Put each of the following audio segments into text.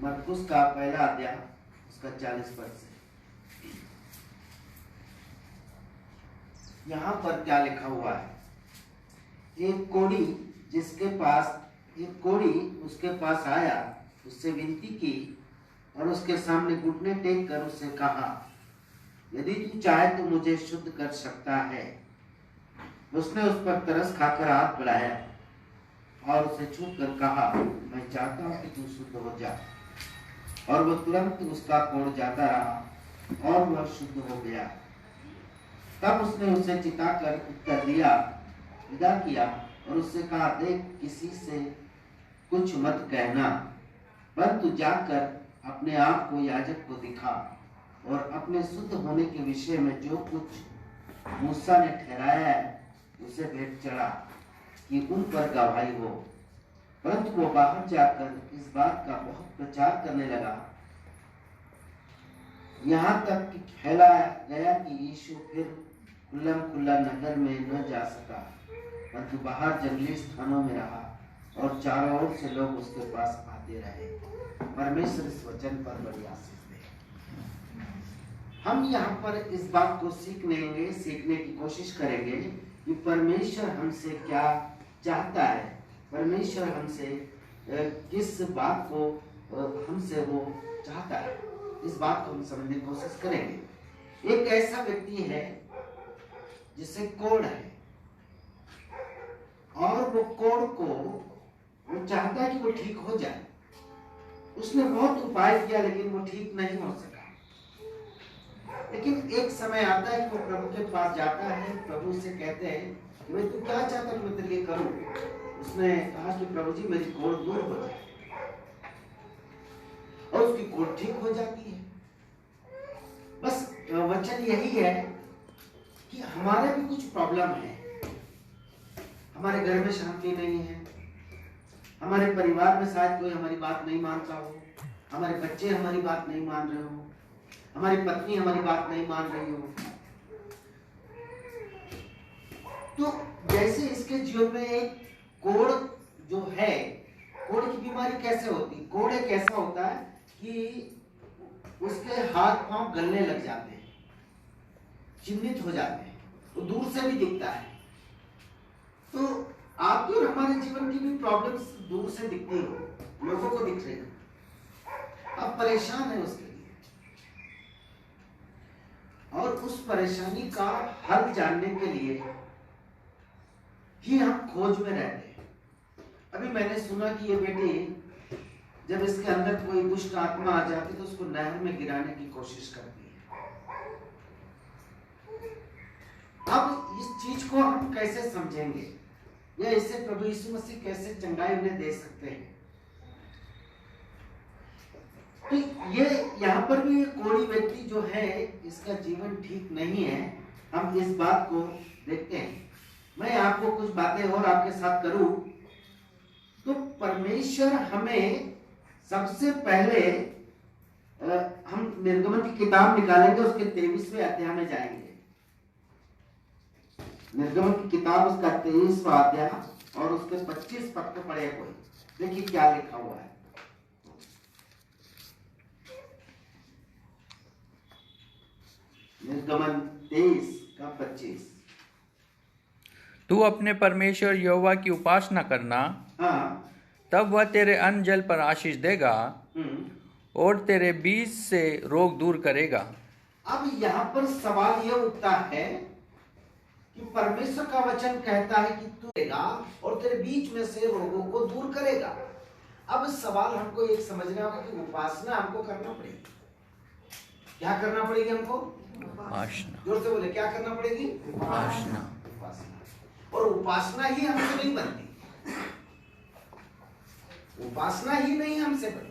मरकुस का पहला अध्याय उसका 40 पद से। यहाँ पर क्या लिखा हुआ है? एक कोढ़ी उसके पास आया, उससे विनती की और उसके सामने घुटने टेक कर उससे कहा, यदि तू चाहे तो मुझे शुद्ध कर सकता है। उसने उस पर तरस खाकर हाथ बढ़ाया और उसे छू कर कहा, मैं चाहता हूं कि तू शुद्ध हो जा। और वो तुरंत उसका कोढ़ जाता रहा और वह शुद्ध हो गया। तब उसने उसे चिताकर उत्तर दिया, विदा किया और उससे कहा, देख, किसी से कुछ मत कहना, परंतु जाकर अपने आप को याजक को दिखा और अपने शुद्ध होने के विषय में जो कुछ मूसा ने ठहराया है उसे भेंट चढ़ा कि उन पर गवाही हो। परंतु वो बाहर जाकर इस बात का बहुत प्रचार करने लगा, यहाँ तक कि फैलाया गया कि यीशु फिर खुल्ला नगर में न जा सका, परंतु बाहर जंगली स्थानों में रहा और चारों ओर से लोग उसके पास आते रहे। परमेश्वर इस वचन पर बड़ी आशीष दे। हम यहाँ पर इस बात को सीखने की कोशिश करेंगे कि परमेश्वर हमसे क्या चाहता है, परमेश्वर हमसे किस बात को हमसे वो चाहता है, इस बात को हम समझने की कोशिश करेंगे। एक ऐसा व्यक्ति है जिसे कोढ़ है और वो कोढ़ को वो चाहता है कि वो ठीक हो जाए। उसने बहुत उपाय किया लेकिन वो ठीक नहीं हो सका। लेकिन एक समय आता है कि वो प्रभु के पास जाता है। प्रभु से कहते हैं कि मैं, तू क्या चाहता है मैं तेरे लिए करूं? उसने कहा कि प्रभु जी, मेरी कोढ़ दूर हो जाए, और उसकी कोढ़ ठीक हो जाती है। बस वचन यही है कि हमारे भी कुछ प्रॉब्लम है। हमारे घर में शांति नहीं है, हमारे परिवार में शायद कोई हमारी बात नहीं मानता हो, हमारे बच्चे हमारी बात नहीं मान रहे हो, हमारी पत्नी हमारी बात नहीं मान रही हो। तो जैसे इसके जीवन में एक कोढ़ जो है, कोढ़ की बीमारी कैसे होती है? कोढ़ एक ऐसा होता है कि उसके हाथ पांव गलने लग जाते हैं, चिन्हित हो जाते हैं, वो दूर से भी दिखता है। तो आपके और हमारे जीवन की भी प्रॉब्लम्स दूर से दिखती हो, लोगों को दिख रही हो, आप परेशान है उसके लिए, और उस परेशानी का हल जानने के लिए ही हम खोज में रहते हैं। अभी मैंने सुना कि ये बेटी जब इसके अंदर कोई दुष्ट आत्मा आ जाती तो उसको नहर में गिराने की कोशिश करती है। अब इस चीज को हम कैसे समझेंगे या इससे प्रभु यीशु मसीह कैसे चंगाई उन्हें दे सकते हैं? तो ये यहाँ पर भी कोढ़ी व्यक्ति जो है, इसका जीवन ठीक नहीं है। हम इस बात को देखते हैं। मैं आपको कुछ बातें और आपके साथ करूं तो परमेश्वर हमें सबसे पहले हम निर्गमन की किताब निकालेंगे, उसके 23वें अध्याय में जाएंगे। निर्गमन की किताब उसका 23वां अध्याय और उसके 25 पद को पढ़े कोई, देखिए क्या लिखा हुआ है। निर्गमन 23 का 25। तू अपने परमेश्वर यहोवा की उपासना करना, हाँ, तब वह तेरे अन्न जल पर आशीष देगा और तेरे बीज से रोग दूर करेगा। अब यहाँ पर सवाल यह उठता है कि परमेश्वर का वचन कहता है कि तू देगा और तेरे बीच में से रोगों को दूर करेगा। अब सवाल हमको एक समझना होगा कि उपासना हमको करना पड़ेगी। क्या करना पड़ेगी हमको? उपासना। जोर से बोले, क्या करना पड़ेगी? उपासना। और उपासना ही हमसे नहीं बनती, उपासना ही नहीं हमसे बनती।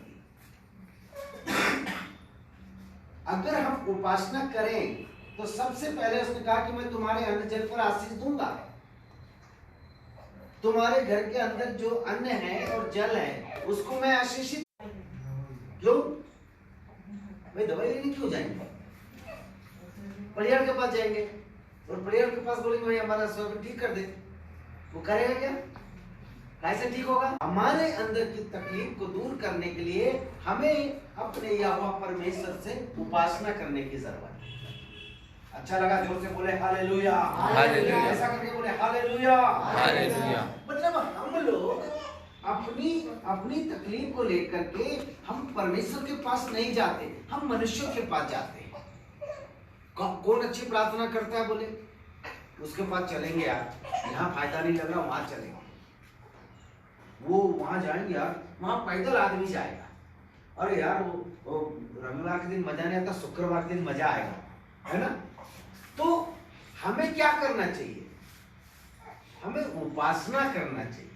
अगर हम उपासना करें तो सबसे पहले उसने कहा कि मैं तुम्हारे अन्न जल पर आशीष दूंगा। तुम्हारे घर के अंदर जो अन्न है और जल है उसको मैं आशीषित। क्यों भाई? दवाई लेने क्यों जाएंगे? परिवार के पास जाएंगे और परिवार के पास बोलेंगे भाई हमारा स्वास्थ्य ठीक कर दे, वो करेगा क्या? कैसे ठीक होगा? हमारे अंदर की तकलीफ को दूर करने के लिए हमें अपने यहोवा परमेश्वर से उपासना करने की जरूरत है। अच्छा लगा? जोर से बोले हालेलुया। हालेलुया। ऐसा करके बोले हालेलुया। हालेलुया। मतलब हम लोग अपनी तकलीफ को लेकर के हम परमेश्वर के पास नहीं जाते, हम मनुष्यों के पास जाते हैं। कौन अच्छी प्रार्थना करता है? बोले उसके पास चलेंगे यार, यहाँ फायदा नहीं लग रहा, वहां चलेंगे। वो वहां जाएंगे यार, वहां पैदल आदमी जाएगा। अरे यार वो रविवार के दिन मजा नहीं आता, शुक्रवार के दिन मजा आएगा, है ना? तो हमें क्या करना चाहिए? हमें उपासना करना चाहिए।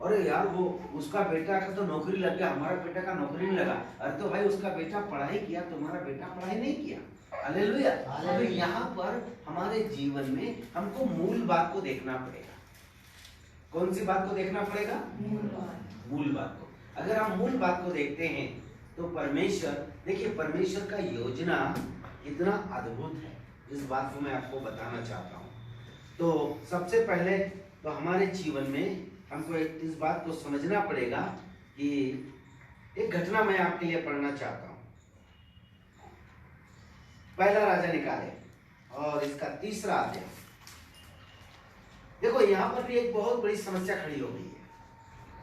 अरे यार वो उसका बेटा का तो नौकरी लग गया, हमारा बेटा का नौकरी नहीं लगा। अरे तो भाई उसका बेटा पढ़ाई किया, तुम्हारा बेटा पढ़ाई नहीं किया। हालेलुया। तो यहाँ पर हमारे जीवन में हमको मूल बात को देखना पड़ेगा। कौन सी बात को देखना पड़ेगा? मूल बात को। अगर हम मूल बात को देखते हैं तो परमेश्वर, देखिए परमेश्वर का योजना कितना अद्भुत है, इस बात को मैं आपको बताना चाहता हूँ। तो सबसे पहले तो हमारे जीवन में हमको इस बात को समझना पड़ेगा कि एक घटना मैं आपके लिए पढ़ना चाहता हूँ। पहला राजा निकाले और इसका 3रा अध्याय। देखो यहाँ पर भी एक बहुत बड़ी समस्या खड़ी हो गई है।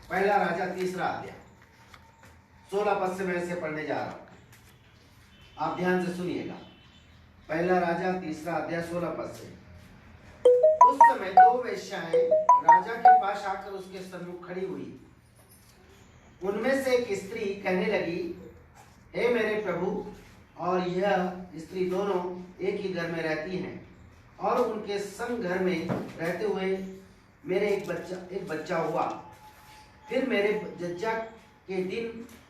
पहला राजा 3रा अध्याय 16 पद से मैं इसे पढ़ने जा रहा हूं, आप ध्यान से सुनिएगा। पहला राजा 3रा अध्याय 16 पद से। उस समय 2 वेश्याएं राजा के पास आकर उसके सम्मुख खड़ी हुई। उनमें से एक स्त्री कहने लगी, हे मेरे प्रभु और यह स्त्री दोनों एक ही घर में रहती हैं, और उनके संग घर में रहते हुए मेरे एक बच्चा हुआ। फिर मेरे जज्जा के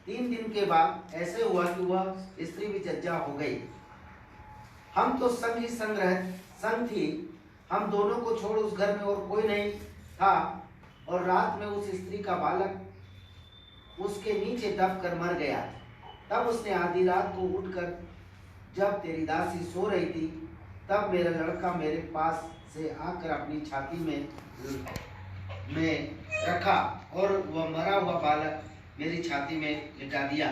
3 दिन के बाद ऐसे हुआ कि वह स्त्री भी जज्जा हो गई। हम तो संग ही संग थी, हम दोनों को छोड़ उस घर में और कोई नहीं था। और रात में उस स्त्री का बालक उसके नीचे दब कर मर गया। तब उसने आधी रात को उठकर, जब तेरी दासी सो रही थी, तब मेरा लड़का मेरे पास से आकर अपनी छाती में रखा और वह मरा हुआ बालक मेरी छाती में लिटा दिया।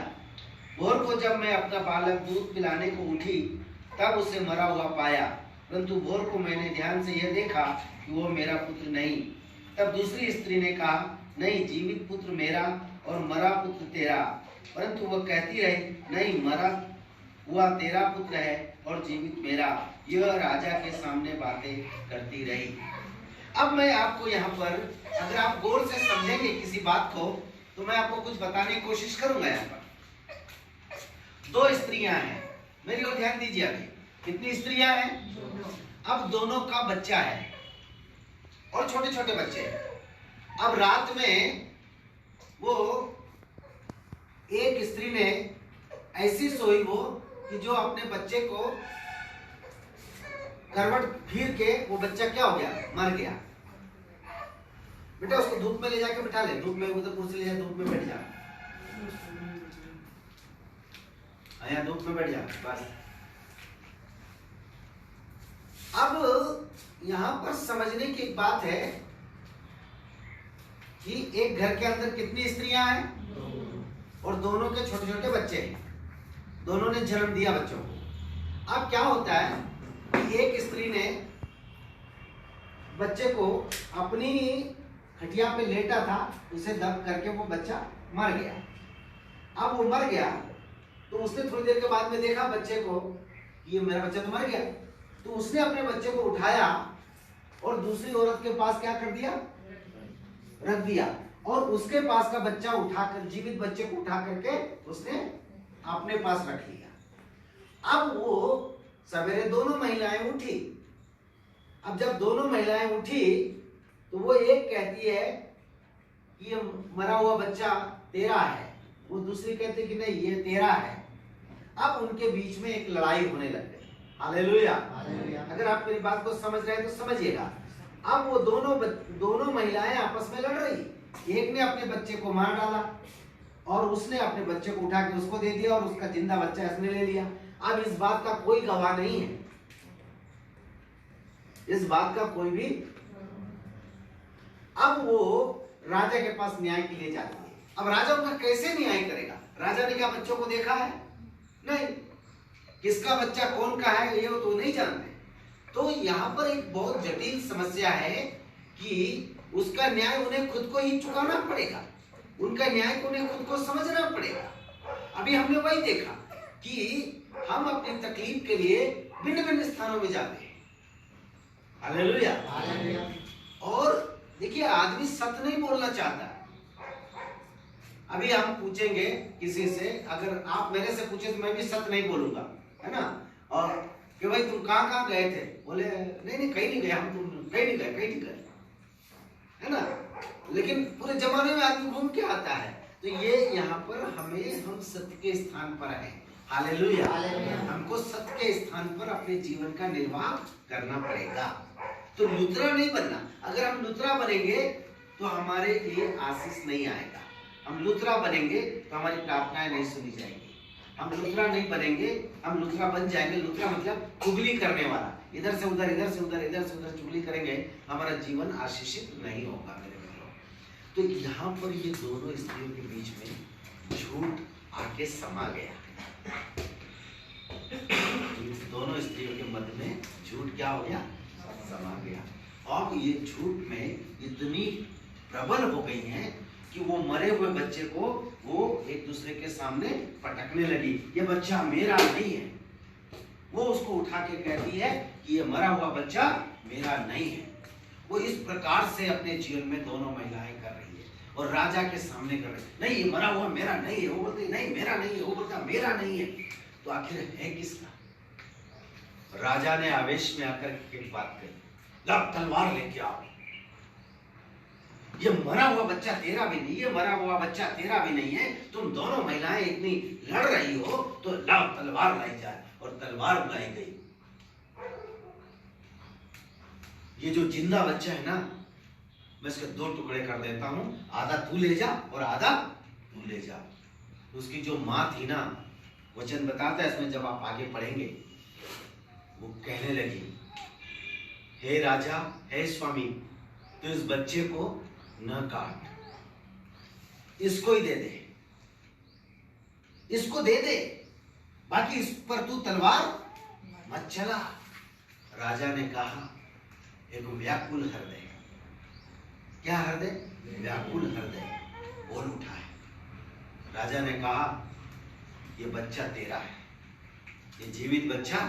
भोर को जब मैं अपना बालक दूध पिलाने को उठी, तब उसे मरा हुआ पाया, परंतु भोर को मैंने ध्यान से यह देखा कि वो मेरा पुत्र नहीं। तब दूसरी स्त्री ने कहा, नहीं, जीवित पुत्र मेरा और मरा पुत्र तेरा। परंतु वह कहती रही, नहीं, मरा हुआ तेरा पुत्र है और जीवित मेरा। यह राजा के सामने बातें करती रही। अब मैं आपको यहाँ पर, अगर आप गौर से समझेंगे किसी बात को, तो मैं आपको कुछ बताने की कोशिश करूंगा। यहाँ पर 2 स्त्रियां हैं, मेरी ओर ध्यान दीजिए। अभी कितनी स्त्रियां हैं? अब दोनों का बच्चा है और छोटे छोटे बच्चे। अब रात में वो एक स्त्री ने ऐसी सोई वो कि जो अपने बच्चे को करवट फिर के वो बच्चा क्या हो गया? मर गया। बेटा उसको धूप में ले जाके बिठा ले, धूप में, उधर कुर्सी ले जा, धूप में बैठ जा, यहाँ धूप में बैठ जा, बस। अब यहाँ पर समझने की एक बात है कि एक घर के अंदर कितनी स्त्रियां हैं और दोनों के छोटे छोटे बच्चे हैं, दोनों ने जन्म दिया बच्चों को। अब क्या होता है कि एक स्त्री ने बच्चे को अपनी खटिया पे लेटा था, उसे दब करके वो बच्चा मर गया। अब वो मर गया तो उसने थोड़ी देर के बाद में देखा बच्चे को कि ये मेरा बच्चा तो मर गया। तो उसने अपने बच्चे को उठाया और दूसरी औरत के पास क्या कर दिया? रख दिया। और उसके पास का बच्चा उठाकर, जीवित बच्चे को उठा करके उसने अपने पास रख लिया। अब वो सवेरे दोनों महिलाएं उठी। अब जब दोनों महिलाएं उठी तो वो एक कहती है कि ये मरा हुआ बच्चा तेरा है, वो दूसरी कहती कि नहीं ये तेरा है। अब उनके बीच में एक लड़ाई होने लग गई। हालेलुया। अगर आप मेरी बात को समझ रहे हैं तो समझिएगा। अब वो दोनों महिलाएं आपस में लड़ रही। एक ने अपने बच्चे को मार डाला और उसने अपने बच्चे को उठा के उसको दे दिया और उसका जिंदा बच्चा इसने ले लिया। अब इस बात का कोई गवाह नहीं है, इस बात का कोई भी। अब वो राजा के पास न्याय के लिए जाती है। अब राजा उनका कैसे न्याय करेगा? राजा ने क्या बच्चों को देखा है? नहीं। किसका बच्चा कौन का है ये तो नहीं जानते। तो यहाँ पर एक बहुत जटिल समस्या है कि उसका न्याय उन्हें खुद को ही चुकाना पड़ेगा, उनका न्याय को उन्हें खुद को समझना पड़ेगा। अभी हमने वही देखा कि हम अपनी तकलीफ के लिए भिन्न भिन्न स्थानों में जाते हैं। हालेलुया। और देखिए, आदमी सत्य नहीं बोलना चाहता। अभी हम पूछेंगे किसी से, अगर आप मेरे से पूछे तो मैं भी सत्य नहीं बोलूंगा, है ना? और कि भाई तुम कहाँ गए थे? बोले नहीं कहीं नहीं गए, हम तुम कहीं नहीं गए, है ना? लेकिन पूरे जमाने में आदमी घूम के आता है। तो ये यहाँ पर हम सत्य के स्थान पर हैं। हालेलुया। हमको सत्य के स्थान पर अपने जीवन का निर्वाह करना पड़ेगा। तो लुतरा नहीं बनना। अगर हम लुतरा बनेंगे तो हमारे लिए आशीष नहीं आएगा। हम लुतरा बनेंगे तो हमारी प्रार्थनाएं नहीं सुनी जाएंगी। हम लुतरा नहीं बनेंगे, हम लुतरा बन जाएंगे। लुतरा मतलब चुगली करने वाला, इधर से उधर, इधर से उधर, इधर से उधर चुगली करेंगे, हमारा जीवन आशीषित नहीं होगा मेरे मित्रों। तो यहाँ पर ये दोनों स्त्रियों के बीच में झूठ आके समा गया। दोनों स्त्रियों के मध्य में झूठ क्या हो गया? समा गया। अब ये झूठ में इतनी प्रबल हो गई हैं कि वो मरे हुए बच्चे को वो एक दूसरे के सामने पटकने लगी। ये बच्चा मेरा नहीं है। वो उसको उठा के कहती है कि ये मरा हुआ बच्चा मेरा नहीं है। वो इस प्रकार से अपने जीवन में दोनों महिलाएं कर रही है और राजा के सामने कर रही है। नहीं, ये मरा हुआ मेरा नहीं है। वो बोलती नहीं मेरा नहीं है, वो बोलता मेरा नहीं है। तो आखिर है किसका? राजा ने आवेश में आकर एक बात कही, ला तलवार लेके आओ। ये मरा हुआ बच्चा तेरा भी नहीं, ये मरा हुआ बच्चा तेरा भी नहीं है। तुम दोनों महिलाएं इतनी लड़ रही हो तो लाओ तलवार लाई जाए। और तलवार लाई गई। ये जो जिंदा बच्चा है ना, मैं इसके दो टुकड़े कर देता हूं, आधा तू ले जा और आधा तू ले जा। उसकी जो मां थी ना, वचन बताता है इसमें, जब आप आगे पढ़ेंगे, वो कहने लगी, हे राजा, हे स्वामी, तो इस बच्चे को न काट, इसको ही दे दे, इसको दे दे, बाकी इस पर तू तलवार मत चला। राजा ने कहा, एक व्याकुल हृदय, क्या हृदय? व्याकुल हृदय बोल उठा है। राजा ने कहा, ये बच्चा तेरा है, ये जीवित बच्चा,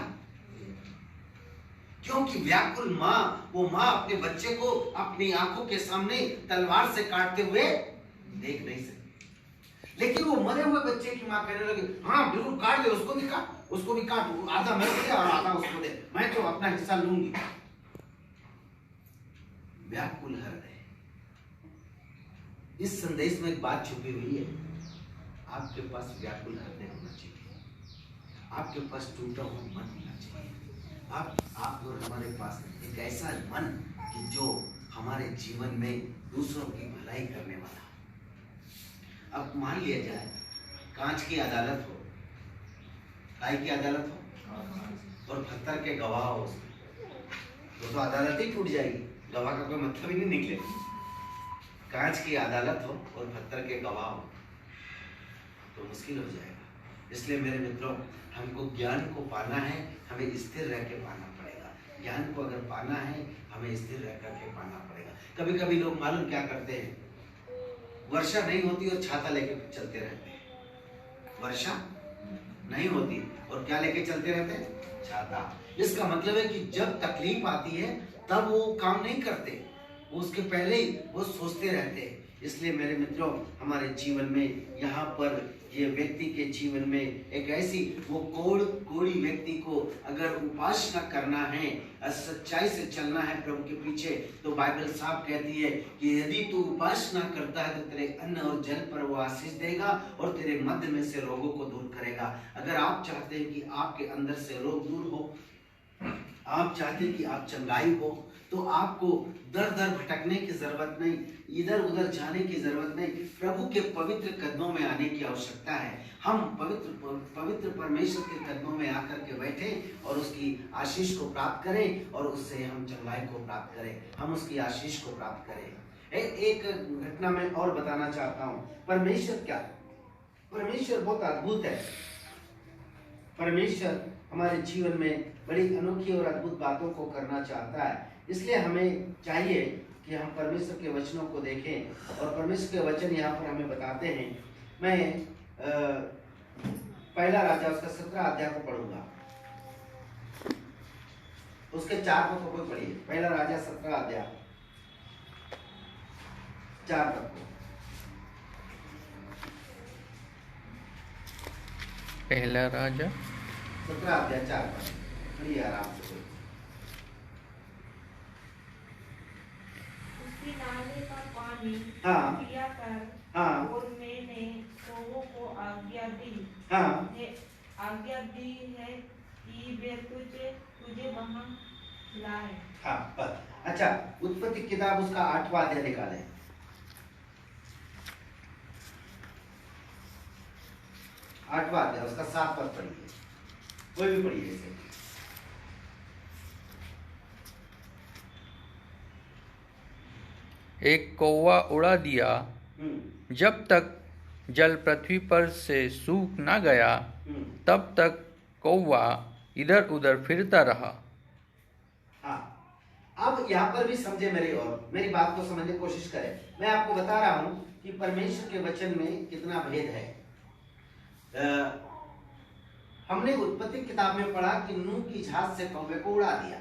क्योंकि व्याकुल मां, वो मां अपने बच्चे को अपनी आंखों के सामने तलवार से काटते हुए देख नहीं सकती। लेकिन वो मरे हुए बच्चे की मां कहने लगी, हाँ बिल्कुल काट दे, उसको भी काट, उसको भी काट, आधा मैं दे और आधा उसको दे, मैं तो अपना हिस्सा लूंगी। व्याकुल हृदय। इस संदेश में एक बात छुपी हुई है, आपके पास व्याकुल हृदय होना चाहिए, आपके पास टूटा हुआ मन होना चाहिए। आप और हमारे पास एक ऐसा मन कि जो हमारे जीवन में दूसरों की भलाई करने वाला। अब मान लिया जाए कांच की अदालत हो, काय की अदालत हो और पत्थर के गवाह हो, तो अदालत ही टूट जाएगी, गवाह का कोई मतलब ही नहीं निकलेगा। कांच की अदालत हो और पत्थर के गवाह हो तो मुश्किल हो जाएगा। इसलिए मेरे मित्रों, हमको ज्ञान को पाना है, हमें स्थिर रह के पाना पड़ेगा। ज्ञान को अगर पाना है, हमें स्थिर रह करके पाना पड़ेगा। कभी कभी लोग मालूम क्या करते हैं, वर्षा नहीं होती और छाता लेके चलते रहते हैं। वर्षा नहीं होती और क्या लेके चलते रहते हैं? छाता। इसका मतलब है कि जब तकलीफ आती है तब वो काम नहीं करते, उसके पहले ही वो सोचते रहते हैं। इसलिए मेरे मित्रों, हमारे जीवन में यहाँ पर ये व्यक्ति के जीवन में एक ऐसी वो कोड़ी व्यक्ति को अगर उपासना करना है, सच्चाई से चलना है प्रभु के पीछे, तो बाइबल साफ कहती है कि यदि तू उपासना करता है तो तेरे अन्न और जल पर वो आशीष देगा और तेरे मध्य में से रोगों को दूर करेगा। अगर आप चाहते हैं कि आपके अंदर से रोग दूर हो, आप चाहते हैं कि आप चंगाई हो, तो आपको दर दर भटकने की जरूरत नहीं, इधर उधर जाने की जरूरत नहीं, प्रभु के पवित्र कदमों में आने की आवश्यकता है। हम पवित्र परमेश्वर के कदमों में आकर के बैठे और उसकी आशीष को प्राप्त करें और उससे हम चंगाई को प्राप्त करें, हम उसकी आशीष को प्राप्त करें। एक घटना मैं और बताना चाहता हूँ। परमेश्वर क्या है? परमेश्वर बहुत अद्भुत है। परमेश्वर हमारे जीवन में बड़ी अनोखी और अद्भुत बातों को करना चाहता है। इसलिए हमें चाहिए कि हम परमेश्वर के वचनों को देखें, और परमेश्वर के वचन यहाँ पर हमें बताते हैं। मैं पहला राजा उसका 17 अध्याय को पढ़ूंगा, उसके 4 पद को पढ़िए। पहला राजा 17 अध्याय 4 पद को। पहला राजा 17 अध्याय 4 पद पढ़िए आराम से। उसी नाले का पानी हाँ। पिया कर, हाँ। और मैंने कौवों को आज्ञा दी है कि वे तुझे वहां लाए। हाँ बस। अच्छा, उत्पत्ति किताब उसका 8वां अध्याय निकाले। 8वां अध्याय उसका 7 पद पढ़िए, कोई भी पढ़िए इसे। एक कौवा उड़ा दिया, जब तक जल पृथ्वी पर से सूख न गया, तब तक कौवा इधर उधर फिरता रहा। हाँ, अब यहाँ पर भी समझे मेरी बात को समझने की कोशिश करें। मैं आपको बता रहा हूं कि परमेश्वर के वचन में कितना भेद है। हमने उत्पत्ति किताब में पढ़ा कि नूह की जहाज से कौवे को उड़ा दिया,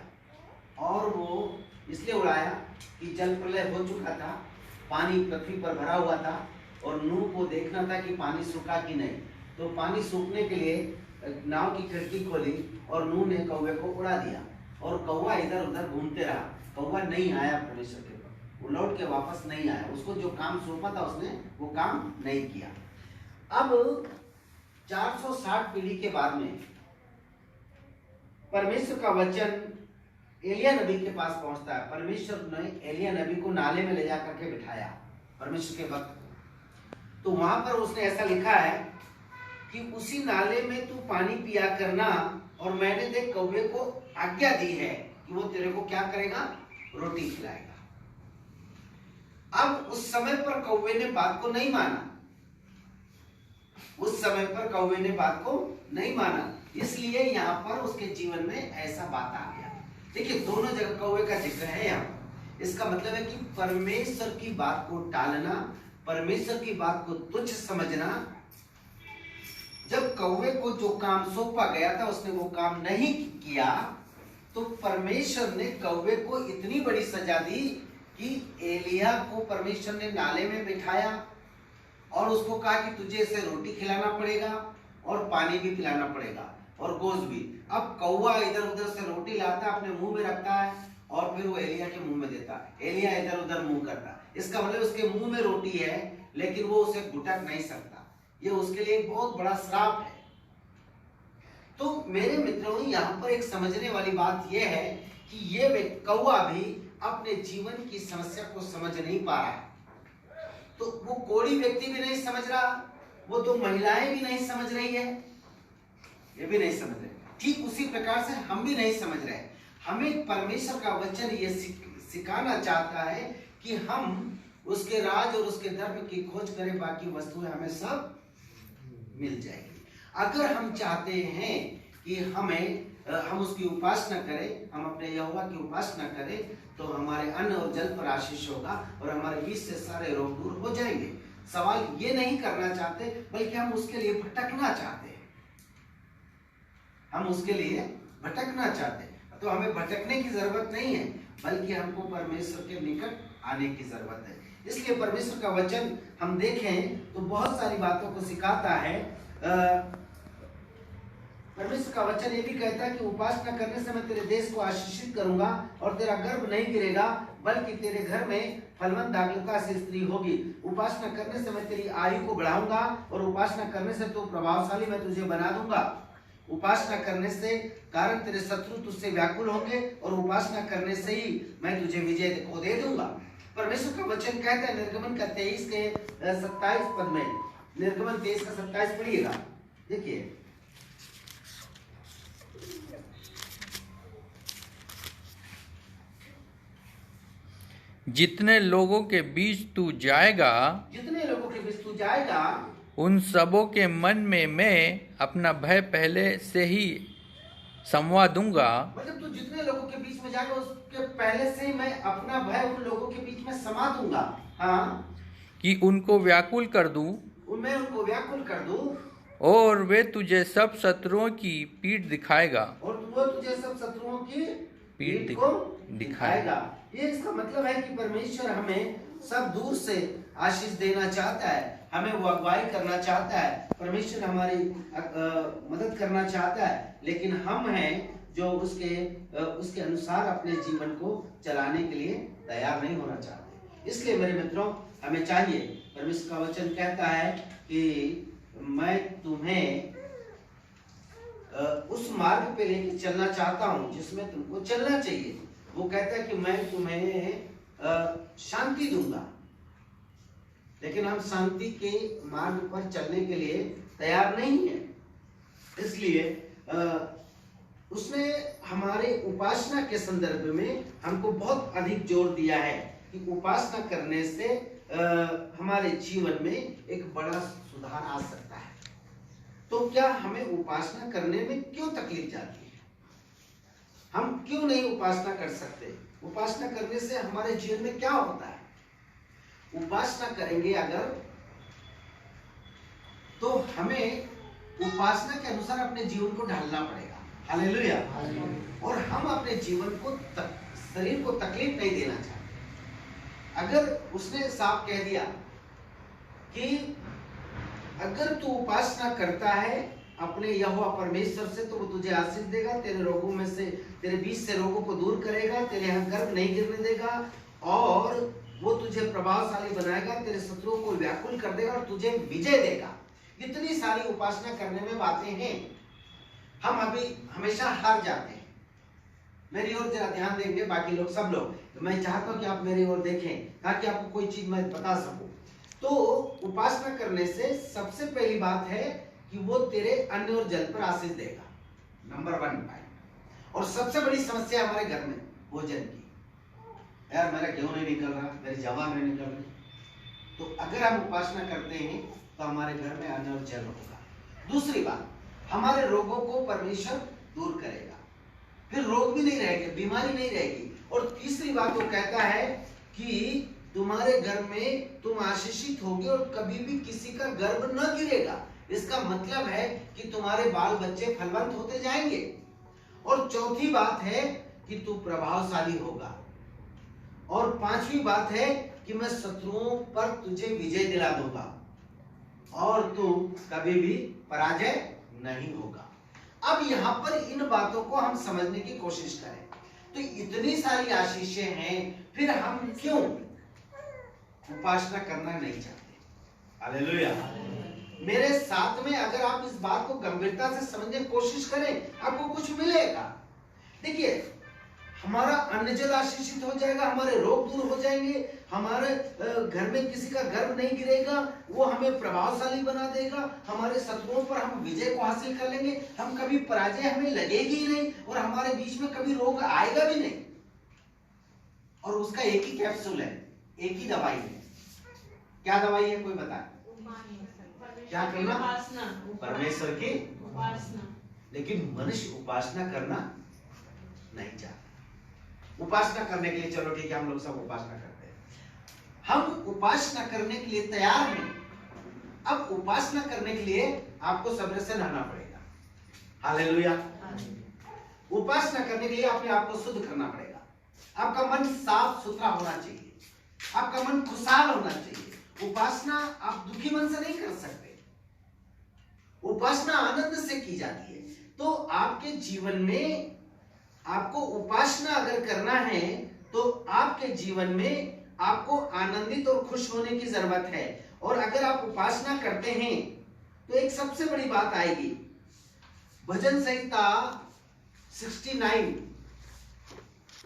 और वो इसलिए उड़ाया कि जल प्रलय हो चुका था, पानी पृथ्वी पर भरा हुआ था, और नूह को देखना था कि पानी सूखा कि नहीं। तो पानी सूखने के लिए नाव की खिड़की खोली और नूह ने कौवे को उड़ा दिया, और कौवा इधर उधर घूमते रहा। कौवा नहीं आया परमेश्वर के पास, वो लौट के वापस नहीं आया। उसको जो काम सौंपा था उसने वो काम नहीं किया। अब 460 पीढ़ी के बाद में परमेश्वर का वचन एलिया नबी के पास पहुंचता है। परमेश्वर ने एलिया नबी को नाले में ले जाकर के बिठाया, परमेश्वर के वक्त। तो वहां पर उसने ऐसा लिखा है कि उसी नाले में तू पानी पिया करना, और मैंने देख कौवे को आज्ञा दी है कि वो तेरे को क्या करेगा, रोटी खिलाएगा। अब उस समय पर कौवे ने बात को नहीं माना, उस समय पर कौवे ने बात को नहीं माना, इसलिए यहाँ पर उसके जीवन में ऐसा बात आ गया। देखिए, दोनों जगह कौवे का जिक्र है यहाँ। इसका मतलब है कि परमेश्वर की बात को टालना, परमेश्वर की बात को तुच्छ समझना। जब कौवे को जो काम सौंपा गया था उसने वो काम नहीं किया, तो परमेश्वर ने कौवे को इतनी बड़ी सजा दी कि एलिया को परमेश्वर ने नाले में बिठाया और उसको कहा कि तुझे इसे रोटी खिलाना पड़ेगा और पानी भी पिलाना पड़ेगा और गोश्त भी। अब कौवा इधर उधर से रोटी लाता है, अपने मुंह में रखता है, और फिर वो एलिया के मुंह में देता है। एलिया इधर उधर मुंह करता है। इसका मतलब उसके मुंह में रोटी है, लेकिन वो उसे घुटक नहीं सकता। ये उसके लिए बहुत बड़ा श्राप है। तो मेरे मित्रों, यहाँ पर एक समझने वाली बात यह है कि ये कौवा भी अपने जीवन की समस्या को समझ नहीं पा रहा है। तो वो कोढ़ी व्यक्ति भी नहीं समझ रहा, वो तो महिलाएं भी नहीं समझ रही है, ये भी नहीं समझ रहे। ठीक उसी प्रकार से हम भी नहीं समझ रहे। हमें परमेश्वर का वचन ये सिखाना चाहता है कि हम उसके राज और उसके धर्म की खोज करें, बाकी वस्तुएं हमें सब मिल जाएगी। अगर हम चाहते हैं कि हम उसकी उपासना करें, हम अपने यहोवा की उपासना करें, तो हमारे अन्न और जल पर आशीष होगा और हमारे बीच से सारे रोग दूर हो जाएंगे। सवाल ये नहीं करना चाहते, बल्कि हम उसके लिए भटकना चाहते हैं। हम उसके लिए भटकना चाहते हैं। तो हमें भटकने की जरूरत नहीं है, बल्कि हमको परमेश्वर के निकट आने की जरूरत है। इसलिए परमेश्वर का वचन हम देखें तो बहुत सारी बातों को सिखाता है। परमेश्वर का वचन ये भी कहता है कि उपासना करने से मैं तेरे देश को आशीषित करूंगा और तेरा गर्भ नहीं गिरेगा, बल्कि तेरे घर में फलवंत दाखलता से स्त्री होगी। उपासना करने से मैं तेरी आयु को बढ़ाऊंगा, और उपासना करने से तो प्रभावशाली मैं तुझे बना दूंगा। उपासना करने से कारण तेरे शत्रु तुझसे व्याकुल होंगे, और उपासना करने से ही मैं तुझे विजय को दे दूंगा। परमेश्वर का वचन कहता है निर्गमन का 23 के 27 पद में, निर्गमन 23 का 27 पढ़िएगा। देखिए, जितने लोगों के बीच तू जाएगा जितने लोगों के बीच तू जाएगा उन सबों के मन में मैं अपना भय पहले से ही समवा दूंगा, मतलब तू जितने लोगों के बीच में जाएगा उसके पहले से ही मैं अपना भय उन लोगों के बीच में समा दूंगा। हाँ, कि उनको व्याकुल कर दूं मैं उनको व्याकुल कर दूं और वे तुझे सब शत्रुओं की पीठ दिखाएगा। और वो तुझे सब शत्रुओं की पीठ को दिखाएगा। ये इसका मतलब है कि परमेश्वर हमें सब दूर से आशीष देना चाहता है, हमें वो अगुवाई करना चाहता है, परमेश्वर हमारी मदद करना चाहता है, लेकिन हम हैं जो उसके अनुसार अपने जीवन को चलाने के लिए तैयार नहीं होना चाहते। इसलिए मेरे मित्रों, हमें चाहिए, परमेश्वर का वचन कहता है कि मैं तुम्हें उस मार्ग पे लेके चलना चाहता हूं जिसमें तुमको चलना चाहिए। वो कहता है कि मैं तुम्हें शांति दूंगा, लेकिन हम शांति के मार्ग पर चलने के लिए तैयार नहीं है। इसलिए उसने हमारे उपासना के संदर्भ में हमको बहुत अधिक जोर दिया है कि उपासना करने से हमारे जीवन में एक बड़ा सुधार आ सकता है। तो क्या हमें उपासना करने में क्यों तकलीफ जाती है? हम क्यों नहीं उपासना कर सकते? उपासना करने से हमारे जीवन में क्या होता है? उपासना करेंगे अगर, तो हमें उपासना के अनुसार अपने जीवन को ढालना पड़ेगा। हालेलुया। और हम अपने जीवन को शरीर को तकलीफ नहीं देना चाहते। अगर उसने साफ कह दिया कि अगर तू उपासना करता है अपने यहोवा परमेश्वर से, तो वो तुझे आशीष देगा, तेरे रोगों में से, तेरे बीच से रोगों को दूर करेगा, तेरे यहाँ गर्भ नहीं गिरने देगा, और वो तुझे प्रभावशाली बनाएगा, तेरे शत्रुओं को व्याकुल कर देगा और तुझे विजय देगा। इतनी सारी उपासना करने में बातें हैं, हम अभी हमेशा हार जाते हैं। मेरी ओर जरा ध्यान देंगे, बाकी लोग सब लोग, तो मैं चाहता हूं कि आप मेरी ओर देखें ताकि आपको कोई चीज मैं बता सकूं। तो उपासना करने से सबसे पहली बात है कि वो तेरे अन्न और जल पर आशीष देगा, नंबर 1 पॉइंट। और सबसे बड़ी समस्या हमारे घर में भोजन की, यार मेरा गेहूं नहीं निकल रहा, मेरी जवा नहीं निकल रही। तो अगर हम उपासना करते हैं तो हमारे घर में अन्न और जल होगा। दूसरी बात, हमारे रोगों को परमेश्वर दूर करेगा, फिर रोग भी नहीं रहेंगे, बीमारी नहीं रहेगी। और तीसरी बात वो कहता है कि तुम्हारे घर में तुम आशीषित होगे और कभी भी किसी का गर्भ न गिरेगा। इसका मतलब है कि तुम्हारे बाल बच्चे फलवंत होते जाएंगे। और चौथी बात है कि तू प्रभावशाली होगा। और पांचवी बात है कि मैं शत्रुओं पर तुझे विजय दिला दूंगा और तू कभी भी पराजय नहीं होगा। अब यहाँ पर इन बातों को हम समझने की कोशिश करें तो इतनी सारी आशीषें हैं, फिर हम क्यों उपासना करना नहीं चाहते? हालेलुया। मेरे साथ में अगर आप इस बात को गंभीरता से समझने की कोशिश करें, आपको कुछ मिलेगा। देखिए, हमारा अन्न जल आशीषित हो जाएगा, हमारे रोग दूर हो जाएंगे, हमारे घर में किसी का गर्भ नहीं गिरेगा, वो हमें प्रभावशाली बना देगा, हमारे शत्रुओं पर हम विजय को हासिल कर लेंगे, हम कभी पराजय हमें लगेगी ही नहीं, और हमारे बीच में कभी रोग आएगा भी नहीं। और उसका एक ही कैप्सूल है, एक ही दवाई है। क्या दवाई है, कोई बताए? क्या करना? परमेश्वर की उपासना। लेकिन मनुष्य उपासना करना नहीं चाहता। उपासना करने के लिए, चलो ठीक है, हम लोग सब उपासना करते हैं, हम उपासना करने के लिए तैयार हैं। अब उपासना करने के लिए आपको सब्र से रहना पड़ेगा। हालेलुया। उपासना करने के लिए अपने आप को शुद्ध करना पड़ेगा। आपका मन साफ सुथरा होना चाहिए, आपका मन खुशहाल होना चाहिए। उपासना आप दुखी मन से नहीं कर सकते, उपासना आनंद से की जाती है। तो आपके जीवन में आपको उपासना अगर करना है तो आपके जीवन में आपको आनंदित और खुश होने की जरूरत है। और अगर आप उपासना करते हैं तो एक सबसे बड़ी बात आएगी, भजन संहिता 69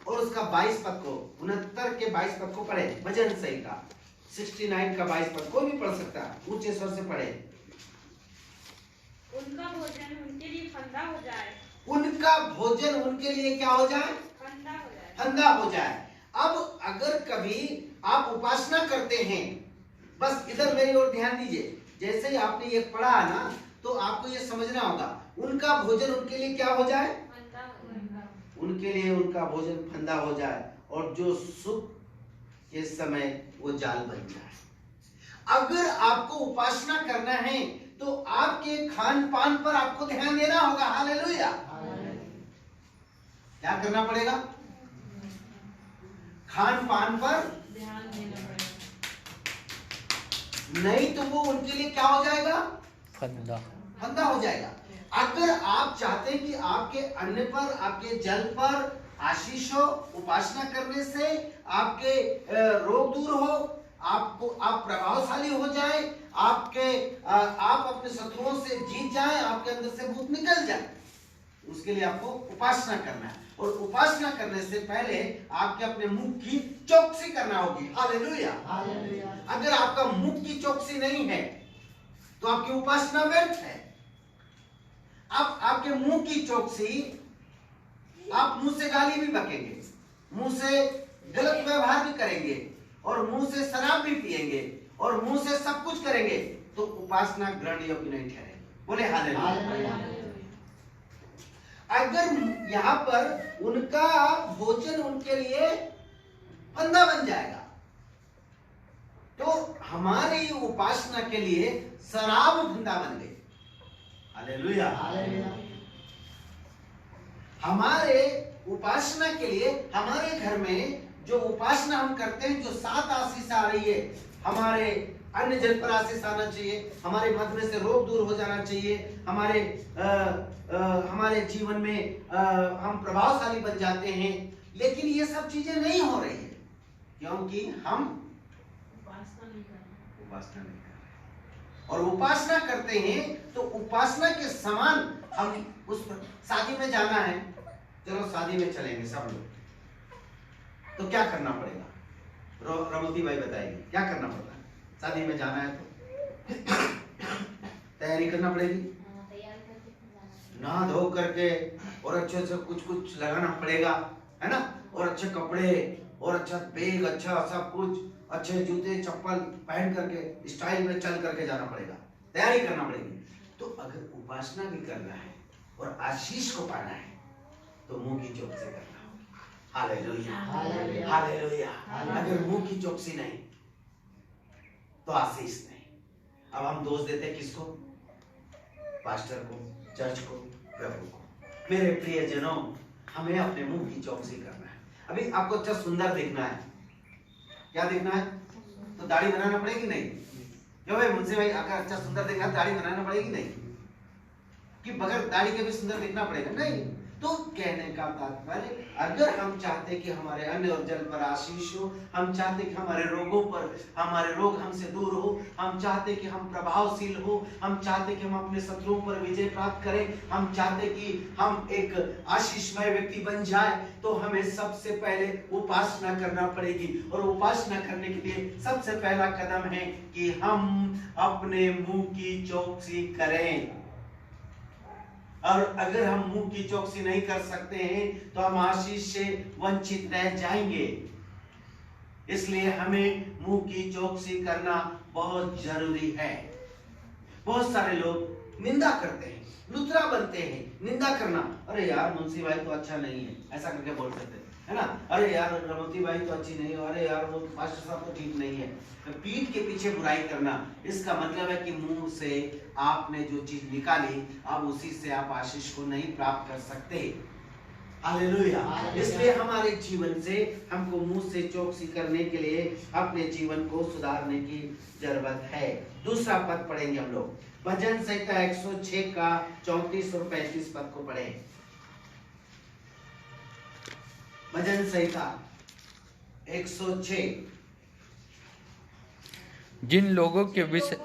और उसका 22 पद को, 69 के 22 पद को पढ़े। भजन संहिता 69 का 22 पद कोई भी पढ़ सकता है, ऊंचे स्वर से पढ़े। उनका भोजन उनके लिए फंदा हो जाए, उनका भोजन उनके लिए क्या हो जाए? फंदा हो जाए। फंदा हो जाए। अब अगर कभी आप उपासना करते हैं, बस इधर मेरी ओर ध्यान दीजिए, जैसे ही आपने ये पढ़ा ना तो आपको ये समझना होगा, उनका भोजन उनके लिए क्या हो जाए, उनके लिए उनका भोजन फंदा हो जाए और जो सुख के समय वो जाल बन जाए। अगर आपको उपासना करना है तो आपके खान पान पर आपको ध्यान देना होगा। हालेलुया। क्या करना पड़ेगा? खान पान पर ध्यान देना पड़ेगा, नहीं तो वो उनके लिए क्या हो जाएगा, फंदा फंदा हो जाएगा। अगर आप चाहते हैं कि आपके अन्न पर, आपके जल पर आशीष हो, उपासना करने से आपके रोग दूर हो, आपको आप प्रभावशाली हो जाए, आप अपने शत्रुओं से जीत जाए, आपके अंदर से भूत निकल जाए, उसके लिए आपको उपासना करना है। और उपासना करने से पहले आपके अपने मुंह की चौकसी करना होगी। हालेलुया। अगर आपका मुंह की चौकसी नहीं है तो आपकी उपासना व्यर्थ है। आप आपके मुंह की चौकसी, आप मुंह से गाली भी बकेंगे, मुंह से गलत व्यवहार भी करेंगे और मुंह से शराब भी पिएंगे और मुंह से सब कुछ करेंगे तो उपासना ग्रहण योग्य नहीं ठहरेगी। बोले हालेलुया। अगर यहाँ पर उनका भोजन उनके लिए फंदा बन जाएगा तो हमारी उपासना के लिए शराब फंदा बन गई। हालेलुया। हमारे उपासना के लिए, हमारे घर में जो उपासना हम करते हैं, जो 7 आशीष आ रही है, हमारे अन्य जल पर आशीष आना चाहिए, हमारे मध्य में से रोग दूर हो जाना चाहिए, हमारे जीवन में हम प्रभावशाली बन जाते हैं। लेकिन ये सब चीजें नहीं हो रही है क्योंकि हम उपासना नहीं कर रहे हैं। और उपासना करते हैं तो उपासना के समान हम उस शादी में जाना है, चलो शादी में चलेंगे सब लोग, तो क्या करना पड़ेगा? रमोती भाई बताएंगे क्या करना पड़ता है। शादी में जाना है तो तैयारी करना पड़ेगी, नहा धो करके और अच्छे से कुछ लगाना पड़ेगा, है ना, और अच्छे कपड़े और अच्छा बैग, अच्छा सब कुछ, अच्छे जूते चप्पल पहन करके स्टाइल में चल करके जाना पड़ेगा, तैयारी करना पड़ेगी। तो अगर उपासना भी करना है और आशीष को पाना है तो मुंह की चौकसी करना होगी। Hallelujah, hallelujah. अगर मुंह की चौकसी नहीं तो आशीष नहीं। अब हम दोष देते किसको? पास्टर को, चर्च को, प्रभु को। मेरे प्रिय जनों, हमें अपने मुंह की चौकसी करना है। अभी आपको अच्छा सुंदर दिखना है, क्या दिखना है? तो दाढ़ी बनाना पड़ेगी नहीं? क्यों भाई मुझसे भाई, अगर अच्छा सुंदर दिखना दाढ़ी बनाना पड़ेगी नहीं? कि बगैर दाढ़ी के भी सुंदर दिखना पड़ेगा? नहीं। तो कहने का तात्पर्य, अगर हम चाहते कि हमारे अन्न और जल पर आशीष हो, हम चाहते कि हमारे रोगों पर, हमारे रोग हमसे दूर हो, हम चाहते कि हम प्रभावशील हो, हम चाहते कि हम अपने शत्रुओं पर विजय प्राप्त करें, हम चाहते कि हम एक आशीषमय व्यक्ति बन जाए, तो हमें सबसे पहले उपासना करना पड़ेगी। और उपासना करने के लिए सबसे पहला कदम है कि हम अपने मुंह की चौकसी करें। और अगर हम मुंह की चौकसी नहीं कर सकते हैं तो हम आशीष से वंचित रह जाएंगे। इसलिए हमें मुंह की चौकसी करना बहुत जरूरी है। बहुत सारे लोग निंदा करते हैं, लुतरा बनते हैं। निंदा करना, अरे यार मुंशी भाई तो अच्छा नहीं है, ऐसा करके बोल सकते हैं, है ना। अरे यार रमोती भाई तो अच्छी नहीं है, अरे यार वो मास्टर साहब तो ठीक नहीं है। पीठ के पीछे बुराई करना, इसका मतलब है कि मुंह से आपने जो चीज निकाली, अब उसी से आप आशीष को नहीं प्राप्त कर सकते। हालेलुया। इसलिए हमारे जीवन से हमको मुंह से चौकसी करने के लिए अपने जीवन को सुधारने की जरूरत है। दूसरा पद पढ़ेंगे हम लोग, भजन संहिता 106 का 34 और 35 पद को पढ़ें। भजन संहिता 106। जिन लोगों के विषय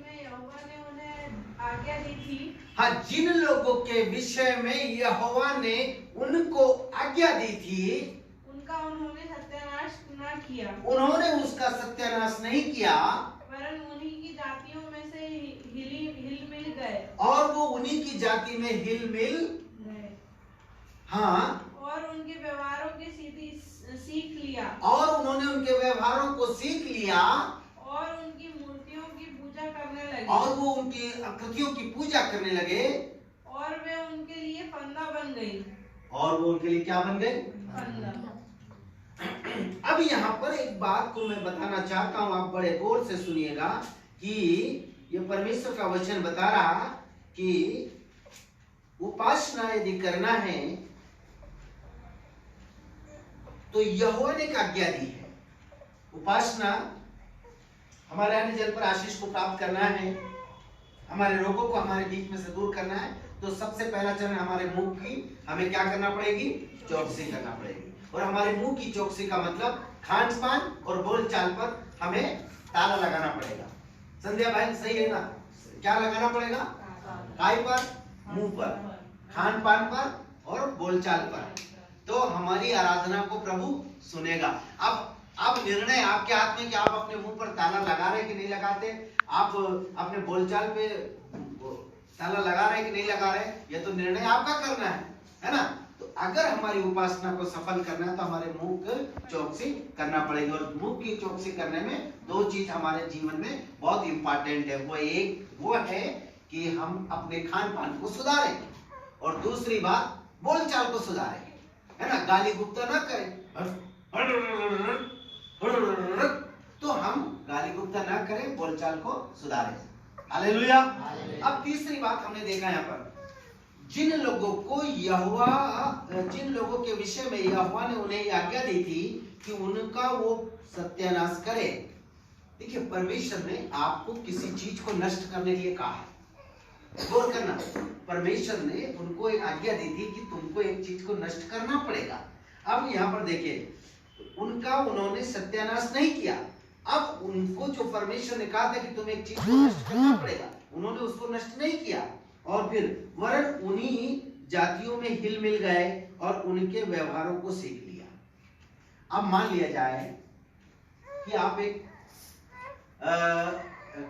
में यहोवा ने उन्हें आज्ञा दी थी, हाँ, जिन लोगों के विषय में यहोवा ने उनको आज्ञा दी थी, उनका उन्होंने सत्यानाश न किया, उन्होंने उसका सत्यानाश नहीं किया, वरन उन्हीं की जातियों में से हिल मिल गए, और वो उन्हीं की जाति में हिल मिल गए, हाँ, और उनके व्यवहारों की सीख लिया और उनकी मूर्तियों की पूजा करने लगे। और वो उनकी आकृतियों की पूजा करने लगे और वे उनके लिए फंदा बन गई। और वो उनके लिए क्या बन गए? फंदा। अब यहाँ पर एक बात को मैं बताना चाहता हूं, आप बड़े गौर से सुनिएगा कि ये परमेश्वर का वचन बता रहा कि उपासना यदि करना है तो यहोवा ने आज्ञा दी है। उपासना हमारे अन्य जन पर आशीष को प्राप्त करना है, हमारे रोगों को हमारे बीच में से दूर करना है, तो सबसे पहला चरण हमारे मुंह की हमें क्या करना पड़ेगी? चौकसी करना पड़ेगी। और हमारे मुंह की चौकसी का मतलब खान पान और बोल चाल पर हमें ताला लगाना पड़ेगा। संध्या भाई सही है ना? क्या लगाना पड़ेगा? काय पर, मुंह पर, खान पान पर और बोलचाल पर, तो हमारी आराधना को प्रभु सुनेगा। अब निर्णय आपके हाथ में कि आप अपने मुंह पर ताला लगा रहे कि नहीं लगाते, आप अपने बोलचाल पे ताला लगा रहे कि नहीं लगा रहे, ये तो निर्णय आपका करना है ना? तो अगर हमारी उपासना को सफल करना है तो हमारे मुंह की चौकसी करना पड़ेगी। और मुंह की चौकसी करने में दो चीज हमारे जीवन में बहुत इंपॉर्टेंट है। वो है कि हम अपने खान पान को सुधारें और दूसरी बात बोलचाल को सुधारें, है ना? गाली गुप्ता ना करें, तो हम गाली गुप्ता ना करें, बोलचाल को सुधारें। हालेलुया। अब तीसरी बात हमने देखा यहाँ पर, जिन लोगों के विषय में यहोवा ने उन्हें आज्ञा दी थी कि उनका वो सत्यानाश करे। देखिए, परमेश्वर ने आपको किसी चीज को नष्ट करने के लिए कहा है। गौर करना, परमेश्वर ने उनको एक आज्ञा दी थी कि तुमको एक चीज को नष्ट करना पड़ेगा। अब यहाँ पर देखिए, उन्होंने सत्यानाश नहीं किया। अब उनको जो परमेश्वर ने कहा था कि तुम एक चीज को नष्ट करना पड़ेगा, उन्होंने उसको नष्ट नहीं किया और फिर वरन उन्हीं जातियों में हिल मिल गए और उनके व्यवहारों को सीख लिया। अब मान लिया जाए कि आप एक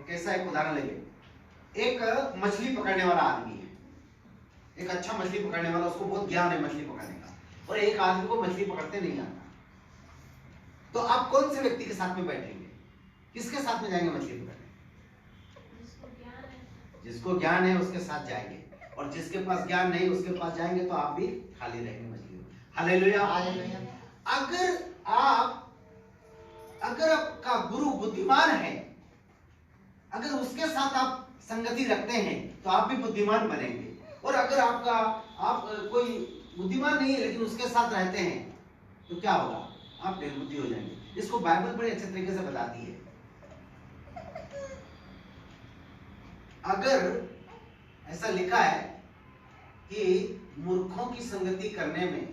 कैसा एक उदाहरण लेंगे, एक मछली पकड़ने वाला आदमी है, एक अच्छा मछली पकड़ने वाला, उसको बहुत ज्ञान है मछली पकड़ने का, और एक आदमी को मछली पकड़ते नहीं आता। तो आप कौन से व्यक्ति के साथ में बैठेंगे? किसके साथ में जाएंगे मछली पकड़ने? जिसको ज्ञान है उसके साथ जाएंगे, और जिसके पास ज्ञान नहीं उसके पास जाएंगे तो आप भी खाली रहेंगे मछली। हालेलुया। अगर आपका गुरु बुद्धिमान है, अगर उसके साथ आप संगति रखते हैं तो आप भी बुद्धिमान बनेंगे। और अगर आप कोई बुद्धिमान नहीं है लेकिन उसके साथ रहते हैं तो क्या होगा? आप निर्बुद्धि हो जाएंगे। इसको बाइबल बड़े अच्छे तरीके से बताती है। अगर ऐसा लिखा है कि मूर्खों की संगति करने में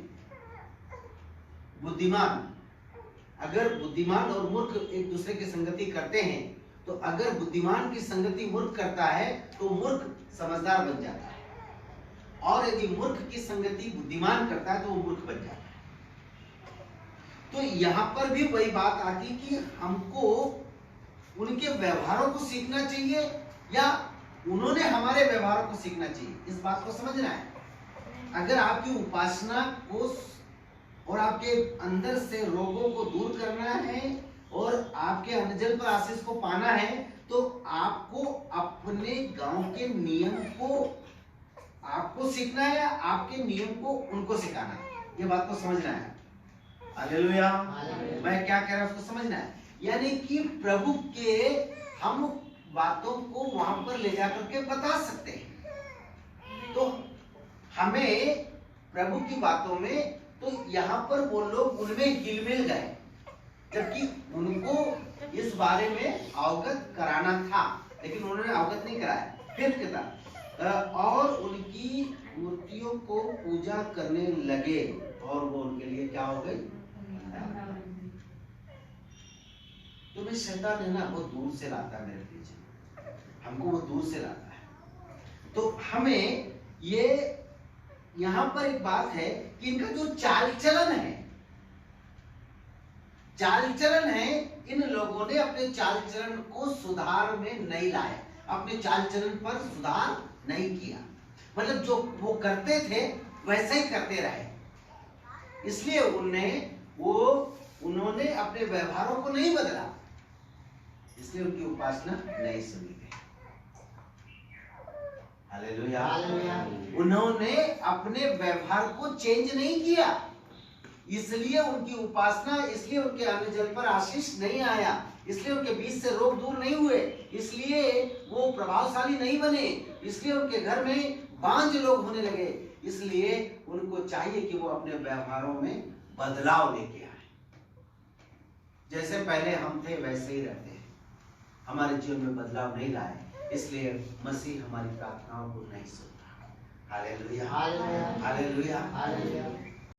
अगर बुद्धिमान और मूर्ख एक दूसरे की संगति करते हैं, तो अगर बुद्धिमान की संगति मूर्ख करता है तो मूर्ख समझदार बन जाता है, और यदि मूर्ख की संगति बुद्धिमान करता है तो वो मूर्ख बन जाता है। तो यहां पर भी वही बात आती कि हमको उनके व्यवहारों को सीखना चाहिए या उन्होंने हमारे व्यवहारों को सीखना चाहिए। इस बात को समझना है। अगर आपकी उपासना को और आपके अंदर से रोगों को दूर करना है और आपके अनजल पर आशीष को पाना है, तो आपको अपने गांव के नियम को आपको सीखना है, आपके नियम को उनको सिखाना है। ये बात को समझना है। हालेलुया। मैं क्या कह रहा हूं उसको समझना है। यानी कि प्रभु के हम बातों को वहां पर ले जाकर के बता सकते हैं। तो हमें प्रभु की बातों में, तो यहाँ पर वो लोग उनमें हिल मिल गए, जबकि उनको इस बारे में अवगत कराना था, लेकिन उन्होंने अवगत नहीं कराया। फिर कहता, और उनकी मूर्तियों को पूजा करने लगे और वो उनके लिए क्या हो गई? तुम्हें शैतान है ना, वो दूर से लाता है मेरे पीछे, हमको वो दूर से लाता है। तो हमें ये यहां पर एक बात है कि इनका जो चाल चलन है, इन लोगों ने अपने चाल चलन को सुधार में नहीं लाया, अपने चाल चलन पर सुधार नहीं किया। मतलब जो वो करते थे वैसे ही करते रहे, इसलिए उन्होंने अपने व्यवहारों को नहीं बदला। इसलिए उनकी उपासना नहीं सुनी गई। हालेलुया। उन्होंने अपने व्यवहार को चेंज नहीं किया, इसलिए उनकी उपासना, इसलिए उनके अन्न जल पर आशीष नहीं आया, इसलिए उनके बीच से रोग दूर नहीं हुए, इसलिए वो प्रभावशाली नहीं बने, इसलिए उनके घर में बांझ लोग होने लगे। इसलिए उनको चाहिए कि वो अपने व्यवहारों में बदलाव लेके आए। जैसे पहले हम थे वैसे ही रहते हैं, हमारे जीवन में बदलाव नहीं लाए, इसलिए मसीह हमारी प्रार्थनाओं को नहीं सुनता। Hallelujah, hallelujah, hallelujah.